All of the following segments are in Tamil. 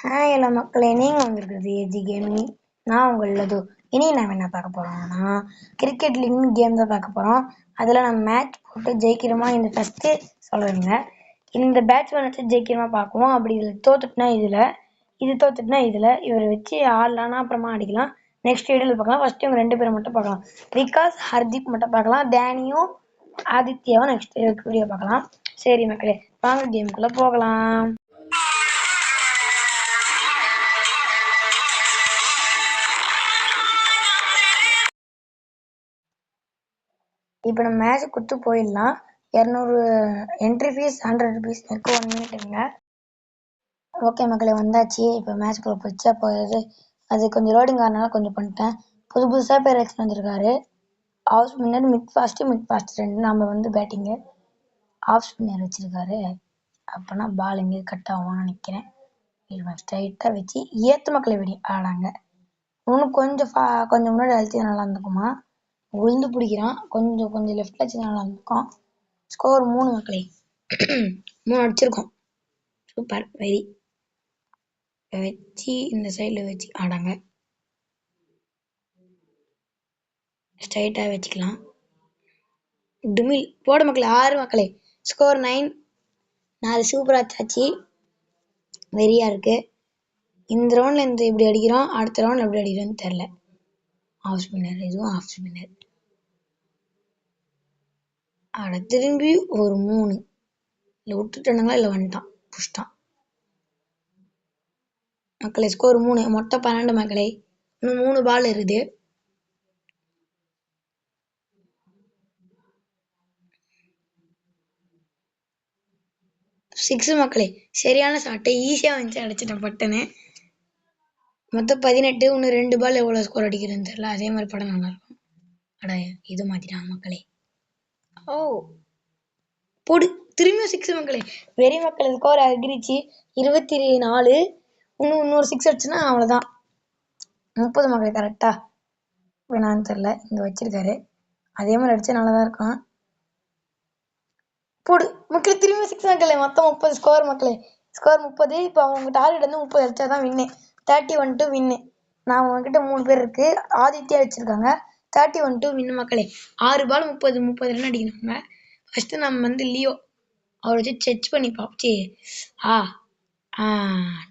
ஹாய் எல்லா மக்களே, நீங்கள் வந்திருக்கிறது ஏஜி கேமிங். நான் உங்களது. இனி நம்ம என்ன பார்க்க போகிறோம்னா கிரிக்கெட் லீக் கேம் தான் பார்க்க போகிறோம். அதில் நம்ம மேட்ச் போட்டு ஜெயிக்கிறோமா இந்த ஃபஸ்ட்டு சொல்கிறேங்க. இந்த பேட்ஸ்மேன் வச்சு ஜெயிக்கிறோமா பார்க்குவோம். அப்படி இதில் தோத்துட்டுனா இதில், இது தோத்துட்டுனா இதில், இவரை வச்சு ஆடலான்னா அப்புறமா அடிக்கலாம். நெக்ஸ்ட் வீடியோவில் பார்க்கலாம். ஃபஸ்ட்டு இவங்க 2 பேரை மட்டும் பார்க்கலாம். விகாஸ், ஹர்தீப் மட்டும் பார்க்கலாம். டேனியும் ஆதித்யாவும் நெக்ஸ்ட் வீடியோ பார்க்கலாம். சரி மக்களே, வாங்க கேமுக்குள்ளே போகலாம். இப்போ நம்ம மேட்ச் கொடுத்து போயிடலாம். 200 என்ட்ரி ஃபீஸ், 100 ருபீஸ் இருக்குது. 1 மினிட்டுங்க. ஓகே மக்களே, வந்தாச்சு. இப்போ மேட்ச்குள்ளே போயிடுச்சு. அப்போ அது கொஞ்சம் லோடிங் ஆனால கொஞ்சம் பண்ணிட்டேன். புதுசாக பேர் வச்சு வந்திருக்காரு. Off spinner, mid fast 2. நம்ம வந்து பேட்டிங்கு. ஆஃப் ஸ்பின்னர் வச்சுருக்காரு. அப்போனா பால் எங்கேயும் கட் ஆகும்னு நினைக்கிறேன். ஸ்ட்ரைட்டாக வச்சு ஏற்று மக்களை வெடி ஆடாங்க. இன்னும் கொஞ்சம் முன்னாடி அழிச்சு நல்லா இருந்துக்குமா. உளுந்து பிடிக்கிறான். கொஞ்சம் லெஃப்டில் வச்சு நல்லா இருந்திருக்கோம். ஸ்கோர் 3 மக்களே. 3 அடிச்சிருக்கோம். Super, very. வச்சு இந்த சைடில் வச்சு ஆடாங்க. ஸ்ட்ரைட்டாக வச்சுக்கலாம். டுமில் போட மக்களே. 6 மக்களே. ஸ்கோர் 9. 4 சூப்பராக சாச்சு. வெறியாக இருக்குது. இந்த ரவுண்டில் இந்த இப்படி அடிக்கிறோம், அடுத்த ரவுண்டில் எப்படி அடிக்கிறோன்னு தெரில. ஆஃப் ஸ்பின்னர், இதுவும் ஆஃப் ஸ்பின்னர். திரும்பி ஒரு 3 இல்லை விட்டுட்டானுங்களா இல்லை வந்துட்டான், புஷ்டான் மக்களே. ஸ்கோர் 3, மொத்தம் 12 மக்களே. இன்னும் 3 பால் இருக்குது. சிக்ஸ் மக்களே. சரியான ஷாட்டு, ஈஸியாக வந்துச்சு, அடிச்சிட்டேன் பட்டுன்னு. மொத்தம் 18. இன்னும் 2 பால் எவ்வளோ ஸ்கோர் அடிக்கிறதுன்னு தெரியல. அதே மாதிரி படம் நல்லாயிருக்கும். இது மாற்றிட்டாங்க மக்களே. ஓ போடு, திரும்பியும் 6 மக்களே. வெரி மக்கள், ஸ்கோர் அகிரிச்சு 24. இன்னொரு 6 அடிச்சுன்னா அவ்வளோதான். 30 மக்களே. கரெக்டா வேணான்னு தெரில, இங்கே வச்சிருக்காரு. அதே மாதிரி அடிச்சா நல்லா தான் இருக்கும். போடு மக்களே, திரும்பி 6 மக்களே. மொத்தம் 30 ஸ்கோர் மக்களே. ஸ்கோர் 30. இப்போ அவங்க டார்கெட் வந்து 30 அடிச்சா தான் வின்னு. 31 to வின்னு. நான் அவங்ககிட்ட 3 பேர் இருக்கு. ஆதித்யா வச்சிருக்காங்க. 31 to வின்னு மக்களே. 6 பால் 30 ரன் அடிக்கணுங்க. ஃபஸ்ட்டு நம்ம வந்து லியோ அவரை வச்சு செக் பண்ணி பார்ப்போம்.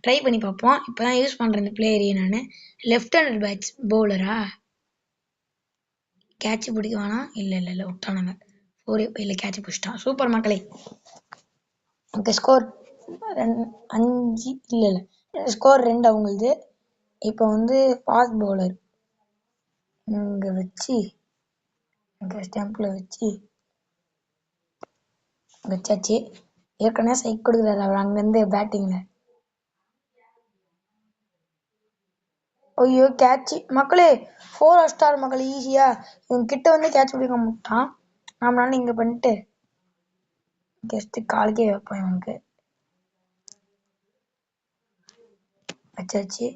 ட்ரை பண்ணி பார்ப்போம். இப்போ தான் யூஸ் பண்ணுறேன் இந்த பிளேயரையே நான். Left handed பவுலரா? கேட்ச் பிடிக்க வேணாம். இல்லை விட்டானுங்க. இல்லை கேட்ச் பிடிச்சிட்டான். சூப்பர் மக்களே. Okay, score 5. இல்லை ஸ்கோர் 2 அவங்களுது. இப்போ வந்து ஃபாஸ்ட் பவுலர் இங்கே வச்சு, இங்கே ஸ்டம்பில் வச்சாச்சு. ஏற்கனவே சைக் கொடுக்குறாரு அவர் அங்கேருந்து பேட்டிங்கில். ஐயோ கேட்சு மக்களே. 4 ஸ்டார் மக்கள். ஈஸியாக இவங்க கிட்ட வந்து கேட்ச் பிடிக்க மாட்டான். நம்மளால இங்கே பண்ணிட்டு ஜஸ்ட்டு காலுக்கே வைப்போம். இவனுக்கு வச்சாச்சு,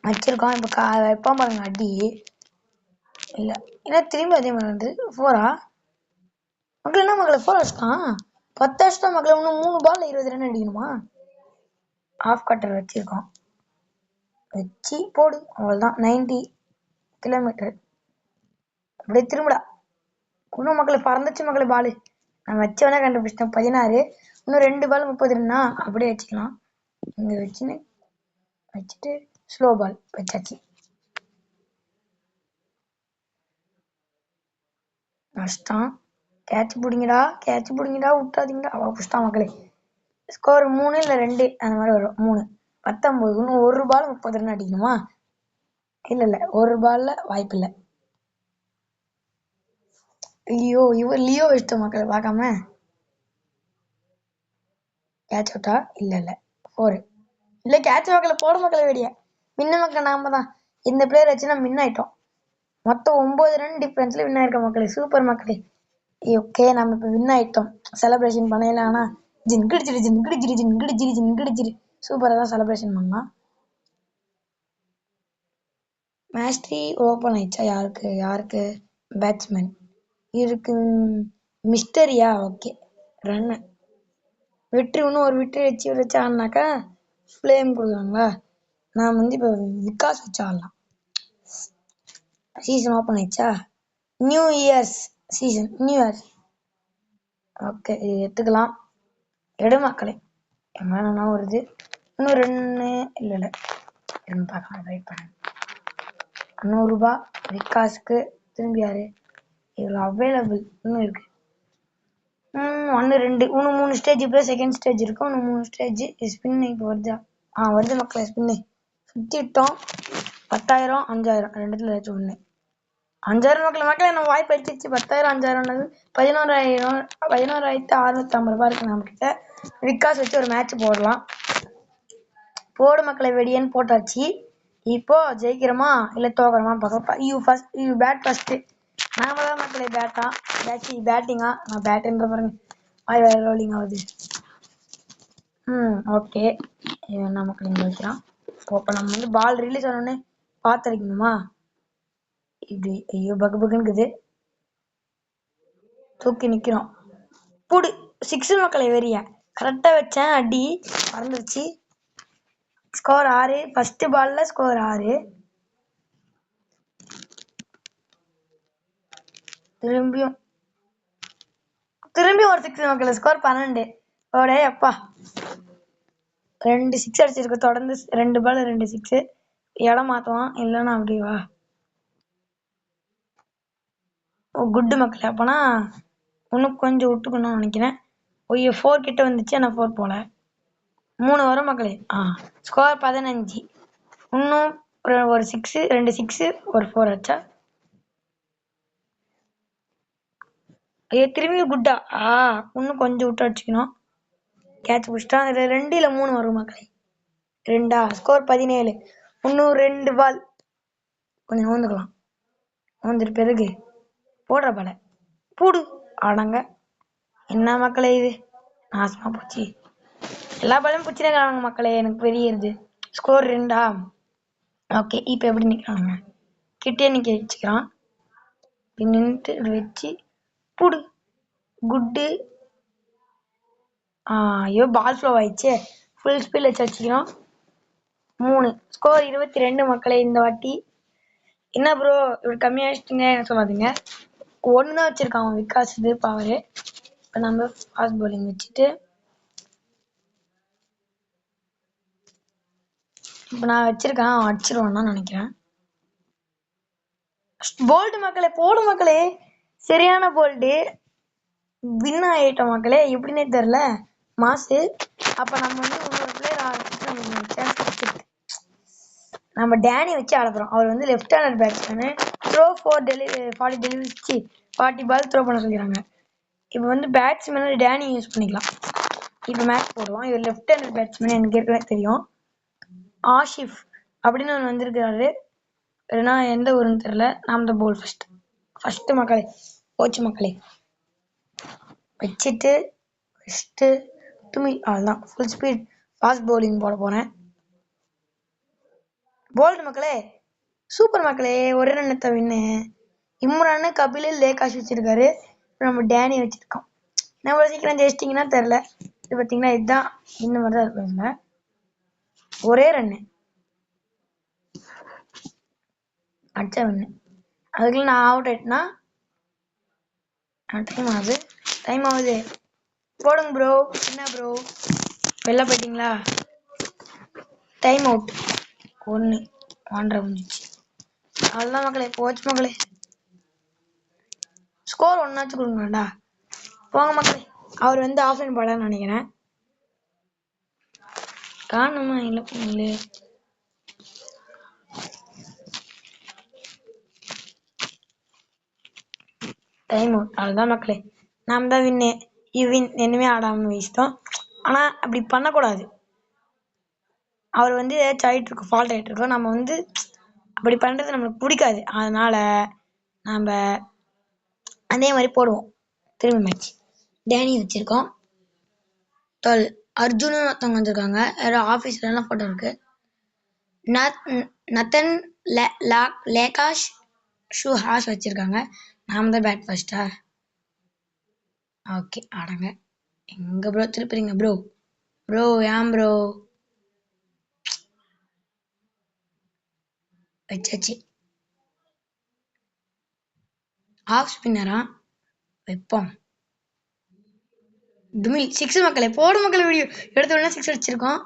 வச்சிருக்கோம். இப்போ வைப்பான் பாருங்க அடி. இல்லை ஏன்னா திரும்பி அதே மாதிரி வந்து 4 மக்கள். என்ன மக்களை 4 அடிச்சிட்டான். 10 அடிச்சிட்டான் மக்களை. இன்னும் 3 பால் 20 ரன் அடிக்கணுமா. ஆஃப் கட்டர் வச்சிருக்கோம். வச்சு போடு, அவ்வளோதான். 90 கிலோமீட்டர். அப்படியே திரும்படா. இன்னும் மக்களை பறந்துச்சு மக்களை பால். நான் வச்சவனே கண்டுபிடிச்சிட்டேன். 16. இன்னும் 2 பால் 30 ரன்னா. அப்படியே வச்சுக்கலாம். இங்கே வச்சுட்டு ஸ்லோ பால் வச்சாச்சு. கஷ்டம். கேட்ச் பிடிங்கடா விட்டாதீங்கடா. அவள் புஷ்டான் மக்களே. ஸ்கோர் 3 இல்லை 2 அந்த மாதிரி வரும். 3. 19. இன்னும் 1 பால் 30 ரன் அடிக்கணுமா. இல்லை 1 பாலில் வாய்ப்பு இல்லை. ஐயோ இவர் லியோ வச்சிட்ட மக்களை பார்க்காம. கேட்ச் அவுட்டா? இல்லை 4. இல்லை கேட்ச் மக்களை போட மக்களை வெடிய. மின்ன மக்கள் நாம தான் இந்த பிளேயர் வச்சுன்னா மின் ஆயிட்டோம். மொத்தம் 9 ரன் டிஃப்ரென்ஸில் வின் ஆயிருக்க மக்களே. சூப்பர் மக்களே. ஓகே, நம்ம இப்போ வின் ஆகிட்டோம். செலப்ரேஷன் பண்ணல. ஆனால் ஜின்கிடிச்சிரு. சூப்பராக தான் செலப்ரேஷன் பண்ணலாம். மேட்ச் 3 ஓப்பன் ஆயிடுச்சா? யாருக்கு பேட்ஸ்மேன் இருக்கு. மிஸ்டரியா? ஓகே. ரன்னு வெற்றி இன்னும் ஒரு வெற்றி வச்சு ஆடினாக்கா ஃப்ளேம் கொடுக்குறாங்களா. நான் வந்து இப்போ விகாஸ் வச்சு ஆடலாம். சீசன் ஓப்பன் ஆயிடுச்சா? New years season new years. Okay இது எடுத்துக்கலாம். எடு மக்களே. என்னன்னா வருது இன்னும் 2 இல்லை பார்க்கலாம். வெயிட் பண்ண 100 விகாஸுக்கு திரும்பி யாரு இவ்வளோ அவைலபிள் இன்னும் இருக்கு. 1 2 இன்னும் 3 ஸ்டேஜ். இப்போ செகண்ட் ஸ்டேஜ் இருக்கும். இன்னும் 3 ஸ்டேஜ். ஸ்பின் இப்போ வருதா? வருது மக்களே. ஸ்பின்னு சுற்றிட்டோம். 10,000 5,000 ரெண்டுத்துல ஏதாச்சும் ஒன்று. 5,000 மக்களே நம்ம வாய்ப்பு அடிச்சிச்சு. 10,000 5,000 11,650 இருக்கு நம்மக்கிட்ட. விகாஸ் வச்சு ஒரு மேட்ச் போடலாம். போடு மக்களை வெடியன்னு போட்டாச்சு. இப்போ ஜெயிக்கிறோமா இல்லை தோக்குறோமா பார்க்கலாம். You bat first. நாம தான் மக்களை பேட்டிங்கா நான் பேட்டுன்ற பாருங்க. வேற ரோலிங் ஆகுது. ஓகே என்ன மக்கள் இங்கே வைக்கிறான். இப்போ நம்ம வந்து பால் ரிலீஸ் ஆனோடனே பார்த்துருக்கணுமா? இப்படி ஐயோ பகுபகுன்னுக்குது. தூக்கி நிற்கிறோம். புடு 6 மக்களை வெறிய கரெக்டாக வச்சேன். அடி பறந்துருச்சு. ஸ்கோர் 6. ஃபர்ஸ்ட் பால்ல ஸ்கோர் 6. திரும்பி ஒரு 6 மக்களை ஸ்கோர் 12. ஓடே அப்பா 2 6 அடிச்சிருக்கு தொடர்ந்து. 2 பால் 2 6. இடம் மாற்றுவான் இல்லைன்னா அப்படிவா? குட்டு மக்களே. அப்போனா இன்னும் கொஞ்சம் விட்டுக்கணும்னு நினைக்கிறேன். 4 கிட்ட வந்துச்சு. ஆனால் 4 போல 3 வரும் மக்களே. ஸ்கோர் 15. இன்னும் ஒரு 6 2 6 ஒரு 4 அடிச்சா. திரும்பி குட்டா. இன்னும் கொஞ்சம் விட்டு அடிச்சுக்கணும். கேட்ச் பிடிச்சிட்டான். இதில் 2 இல்லை 3 வரும் மக்களே. 2 ஸ்கோர் 17. இன்னும் 2 பால் கொஞ்சம் நோந்துக்கலாம். நோந்துட்டு பிறகு போடுற பால பூடு ஆடாங்க. என்ன மக்களே இது நாசமா போச்சு. எல்லா பாலையும் பிடிச்சிருக்காங்க மக்களே. எனக்கு பெரியது ஸ்கோர் 2. ஓகே இப்போ எப்படி நிற்கிறாங்க? கிட்டே நிற்க வச்சுக்கிறான். நின்றுட்டு வச்சு புடு குட்டு. ஐயோ பால் ஃப்ளோ ஆயிடுச்சு. ஃபுல் ஸ்பீட் வச்சு வச்சுக்கிறோம். 3 ஸ்கோர் 22 மக்களே. இந்த வாட்டி என்ன ப்ரோ இப்படி கம்மியாகிடுச்சிங்க சொல்லாதீங்க. 1 தான் வச்சிருக்கான் அவன் விகாஸ் இது பவர். இப்போ நம்ம ஃபாஸ்ட் பவுலிங் வச்சுட்டு இப்போ நான் வச்சிருக்கேன். அவன் அடிச்சிருவான் தான் நினைக்கிறேன். போல்டு மக்களே. போடு மக்களே. சரியான போல்டு. வின் ஆகிட்டோம் மக்களே. எப்படின்னே தெரில மாசு. அப்போ நம்ம வந்து இன்னொரு பிளேயர் ஆடுறதுக்கு நமக்கு சான்ஸ் கிடைச்சிருக்கு. நம்ம டேனி வச்சு ஆட போகிறோம். அவர் வந்து left handed batsman. Throw 40 delivery 40 ball throw பண்ண சொல்லிடுறாங்க. இப்போ வந்து பேட்ஸ்மேனு டேனி யூஸ் பண்ணிக்கலாம். இப்போ மேட்ச் போடுவோம். இவர் லெஃப்ட் ஹேண்டட் பேட்ஸ்மேன் எனக்கு ஏற்கனவே தெரியும். ஆஷிஃப் அப்படின்னு ஒன்று வந்திருக்கிறாரு. இல்லைன்னா எந்த ஊருன்னு தெரில. நாம் தான் போல் ஃபஸ்ட்டு மக்களே. போச்சு மக்களே. வச்சுட்டு அதுதான் ஃபுல் ஸ்பீட் ஃபாஸ்ட் பவுலிங் போட போகிறேன். போல்டு மக்களே. சூப்பர் மக்களே. ஒரே ரன்னத்தை வின்னு. இம்ரானு கபில் லேகாஷ் வச்சிருக்காரு. நம்ம டேனி வச்சிருக்கோம். நம்ம சீக்கிரம் ஜெயிச்சிட்டிங்கன்னா தெரில. இது பார்த்தீங்கன்னா இதுதான் இந்த மாதிரி தான் இருப்பாங்க. ஒரே ரன்னு அடிச்சா வின்னு. அதுக்குள்ள நான் அவுட் ஆயிட்டேன்னா டைம் ஆகுது. போடுங்க ப்ரோ. என்ன ப்ரோ வெளில போயிட்டீங்களா? டைம் அவுட் 1 1.5 முடிஞ்சிச்சு. அவ்வளோதான் மக்களே. போச்சு மக்களே. ஸ்கோர் 1 கொடுங்கடா. போங்க மக்களே. அவர் வந்து ஆஃப்லைன் போடான்னு நினைக்கிறேன். காணுமா இல்லை போங்களே. Time out. அதுதான் மக்களே. நாம் தான் வின்னு. வின் என்னமே ஆடாமல் வச்சிட்டோம். ஆனால் அப்படி பண்ணக்கூடாது. அவர் வந்து ஏதாச்சும் ஆகிட்டுருக்கோம். ஃபால்ட் ஆகிட்டுருக்கோம். நம்ம வந்து அப்படி பண்ணுறது நம்மளுக்கு பிடிக்காது. அதனால் நம்ம அதே மாதிரி போடுவோம். திரும்பி மேட்ச் டேனி வச்சுருக்கோம். 12 அர்ஜுனு ஒருத்தவங்க வந்திருக்காங்க. யாரோ ஆஃபீஸ்லாம் ஃபோட்டோ இருக்குது. நத்தன் லேகாஷ் ஹாஸ் வச்சுருக்காங்க. நாம தான் பேட் ஃபர்ஸ்டா. ஓகே ஆடுங்க. எங்க ப்ரோ திருப்பிறீங்க ப்ரோ? ப்ரோ ஏன் ப்ரோ? வச்சாச்சு. ஆஃப் ஸ்பின்னரா வைப்போம். துமில் 6 மக்களே. போடு மக்களே வீடியோ. எடுத்த உடனே 6 அடிச்சிருக்கோம்.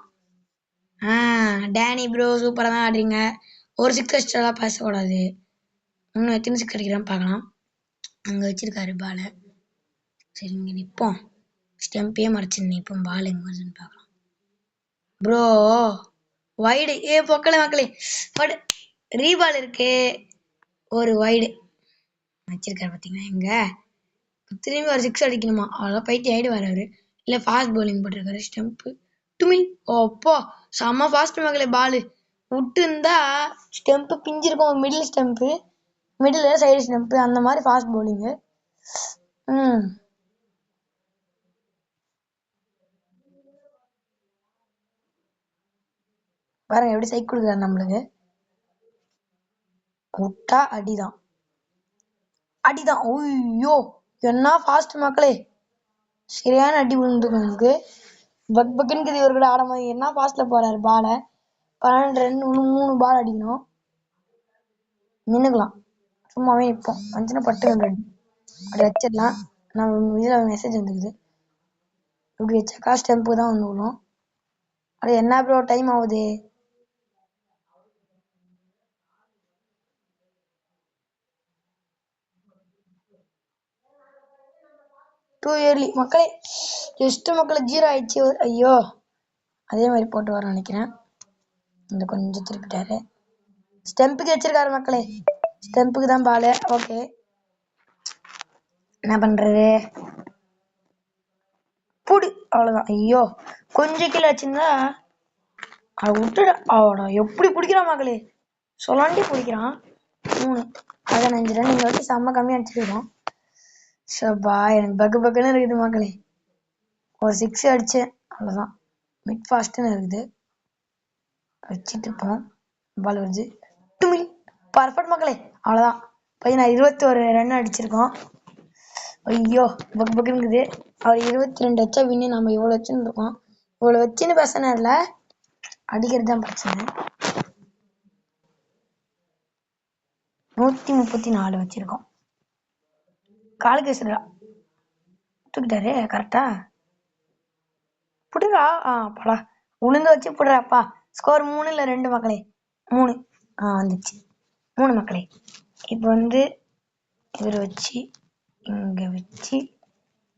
டேனி ப்ரோ சூப்பராக தான் ஆடுறீங்க. ஒரு 6 அடிச்சாலாம் பேசக்கூடாது. இன்னும் எத்தனை 6 அடிக்கிறான்னு பார்க்கலாம். அங்கே வச்சிருக்காரு பாலை. சரி இங்கே நிற்போம். ஸ்டெம்பே மறைச்சு நிற்போம். பால் எங்கே வருதுன்னு பார்க்கலாம். Bro wide. மக்களே படு ரீபால் இருக்கு. ஒரு வைடு வச்சிருக்காரு பார்த்தீங்கன்னா. எங்க திரும்பி ஒரு 6 அடிக்கணுமா? அவ்வளோ பைத்தி ஆகிடுவார் அவர். இல்லை ஃபாஸ்ட் பவுலிங் போட்டிருக்காரு. ஸ்டெம்ப்பு டுமில். அப்போ செம்ம ஃபாஸ்ட் மகளே. பால் விட்டு இருந்தா ஸ்டெம்ப்பு பிஞ்சிருக்கும். Middle stump, middle side stump, அந்த மாதிரி ஃபாஸ்ட் பவுலிங்கு. பாருங்க எப்படி சைக்கிள் கொடுக்குறாரு நம்மளுக்கு. விட்டா அடிதான். ஐயோ என்ன ஃபாஸ்ட் மக்களே. சரியான அடி விழுந்துக்கும் எனக்கு. பக் பக்குன்னு இவர் கூட ஆடும்போது என்ன ஃபாஸ்ட்ல போறாரு. பாலை 12 ரன், 3 பால் அடிக்கணும். நின்னுக்கலாம். சும்மாவே நிற்போம். வந்துச்சுன்னா பட்டு அடி அப்படி வச்சிடலாம். நம்ம இதில் மெசேஜ் வந்துக்குது. இப்படி வச்சாக்கா ஸ்டெம்பு தான் வந்து விடும். அது என்ன ப்ரோ டைம் ஆகுது? டூ இயர்லி மக்களே. ஜஸ்ட் மக்களை 0 ஆயிடுச்சு. ஐயோ அதே மாதிரி போட்டு வர நினைக்கிறேன். இந்த கொஞ்சம் திருப்பிட்டாரு. ஸ்டெம்புக்கு வச்சிருக்காரு மக்களே. ஸ்டெம்புக்கு தான் பால். ஓகே என்ன பண்றது? புடி. அவ்வளோதான். ஐயோ கொஞ்சம் கீழே வச்சிருந்தா அதை விட்டுட. அவட எப்படி பிடிக்கிறான் மகளே. சொல்லாண்டி பிடிக்கிறான். 3 15 ரன். நீங்கள் வச்சு செம்ம கம்மியாக அடிச்சிருக்கோம். ஷப்பா எனக்கு பக்குன்னு இருக்குது மக்களே. ஒரு 6 அடிச்சேன் அவ்வளோதான். மிட் ஃபாஸ்ட்டுன்னு இருக்குது. வச்சுட்டு இருப்போம். பால் வருது. டுமில். பர்ஃபெக்ட் மக்களே. அவ்வளோதான். 21 ரன் அடிச்சிருக்கோம். ஐயோ பக்குன்னு இருக்குது. அவர் 22 வச்சா வின்னு. நம்ம இவ்வளோ வச்சுன்னு இருக்கோம். இவ்வளோ வச்சுன்னு பிரச்சனை இல்லை, அடிக்கிறது தான் பிரச்சனை. 134 வச்சிருக்கோம். காலுக்கு வச்சுடா. தூக்கிட்டாரு கரெக்டா. புடுறா. படா உளுந்து வச்சு புடுறாப்பா. ஸ்கோர் 3 இல்லை 2 மக்களே. 3 வந்துச்சு. 3 மக்களே. இப்போ வந்து இதில் வச்சு இங்கே வச்சு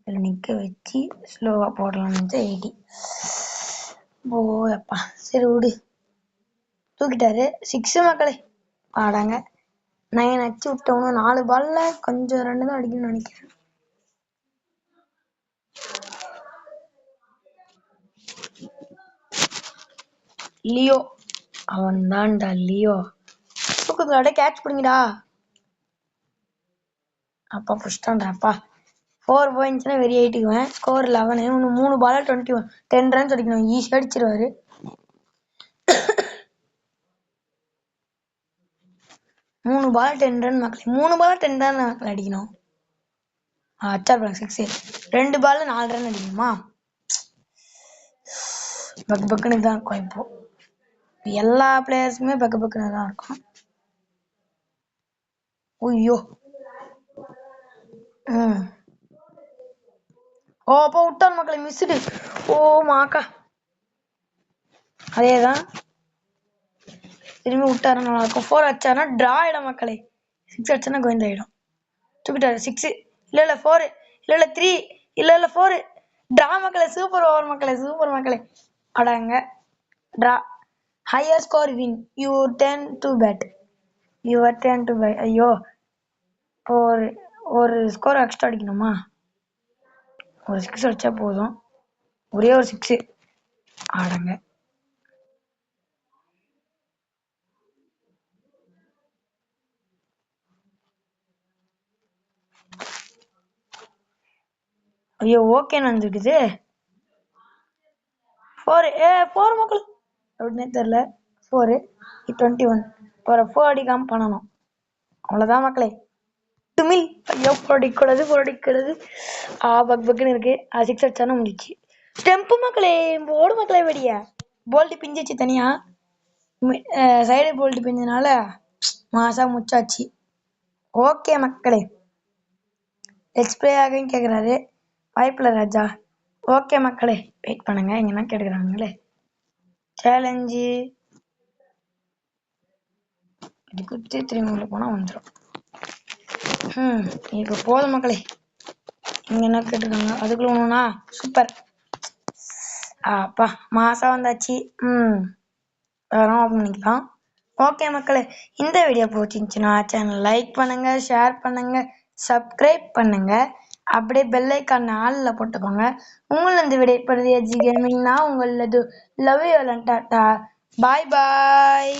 இதில் நிற்க வச்சு ஸ்லோவாக போடலாம்னு 80. அப்பா சரி விடு. தூக்கிட்டாரு. 6 மக்களே. ஆடாங்க 9 அடிச்சு விட்டவனும் 4 பால்ல கொஞ்சம் 2 தான் அடிக்கணும்னு நினைக்கிறேன். லியோ அவன் தான்டா லியோ. தூக்குங்கடா கேட்ச் பிடிங்கடா. அப்பா புஷ்டான்டாப்பா. 4 பாயிண்ட்ஸ்னா வெறி ஆயிட்டுக்குவேன். ஸ்கோர் 11. இன்னும் 3 பால் 21 10 ரன்ஸ் அடிக்கணும். ஈஸியாக அடிச்சிருவாரு. 3 பால் 10 ரன் மக்களே. 3 பால் 10 ரன் மக்கள் அடிக்கணும். அச்சார் 6. 2 பால் 4 ரன் அடிக்கணுமா? பக்குன்னு தான் இருக்கும். இப்போ எல்லா பிளேயர்ஸுமே பக்குன்னு தான் இருக்கும். ஐயோ அப்போ விட்டான் மக்களை. மிஸ்டு. மாக்கா. அதேதான் திரும்பி விட்டாரு நல்லா இருக்கும். 4 அடிச்சாருன்னா டிரா ஆயிடும் மக்களே. 6 அடிச்சானா கோவிந்த் ஆயிடும். தூக்கிட்டாரு. 6 இல்லை 4 இல்லை 3 இல்லை 4 டிரா மக்களே. சூப்பர் ஓவர் மக்களே. சூப்பர் மக்களே. அடாங்க draw. Higher score win. You turn to bat. Your turn to bat. ஐயோ ஒரு ஸ்கோர் எக்ஸ்ட்ரா அடிக்கணுமா? ஒரு 6 அடிச்சா போதும். ஒரே ஒரு 6 ஆடுங்க. ஐயோ ஓகேன்னு வந்துருக்குது. 4 மக்கள் அப்படின்னே தெரில. 4 21 ஒரு 4 அடிக்காமல் பண்ணணும். அவ்வளோதான் மக்களே. டுமில் ஐயோ புரடிக்கிறது பக் பக்குன்னு இருக்கு 6 அடிச்சாலும் முடிச்சு ஸ்டெம்பு மக்களே ஓடு மக்களே வெடிய போல்ட் பிஞ்சிச்சு தனியா சைடு போல்ட் பிஞ்சதுனால மாசா முச்சாச்சு ஓகே மக்களே லெட்ஸ் ப்ளே ஆகன்னு கேட்குறாரு வாய்ப்பில்ல ராஜா ஓகே மக்களே வெயிட் பண்ணுங்க எங்கன்னா கேட்குறாங்களே சேலஞ்சு இது குத்தி திரும்பி உள்ள போனால் வந்துடும் இப்போ போதும் மக்களே இங்கே என்ன கேட்டுருக்காங்க அதுக்குள்ள ஒன்றுனா சூப்பர் அப்பா மாதம் வந்தாச்சு வேறு ஓப்பன் பண்ணிக்கலாம் ஓகே மக்களே இந்த வீடியோ பிடிச்சிருந்துச்சுன்னா சேனல் லைக் பண்ணுங்கள் ஷேர் பண்ணுங்கள் சப்ஸ்கிரைப் பண்ணுங்கள் அப்படியே பெல் ஐக்கான் ஆளில் போட்டுக்கோங்க உங்களது விடைப்படுது எஜி கேமிங் நான் உங்களது love you tata bye bye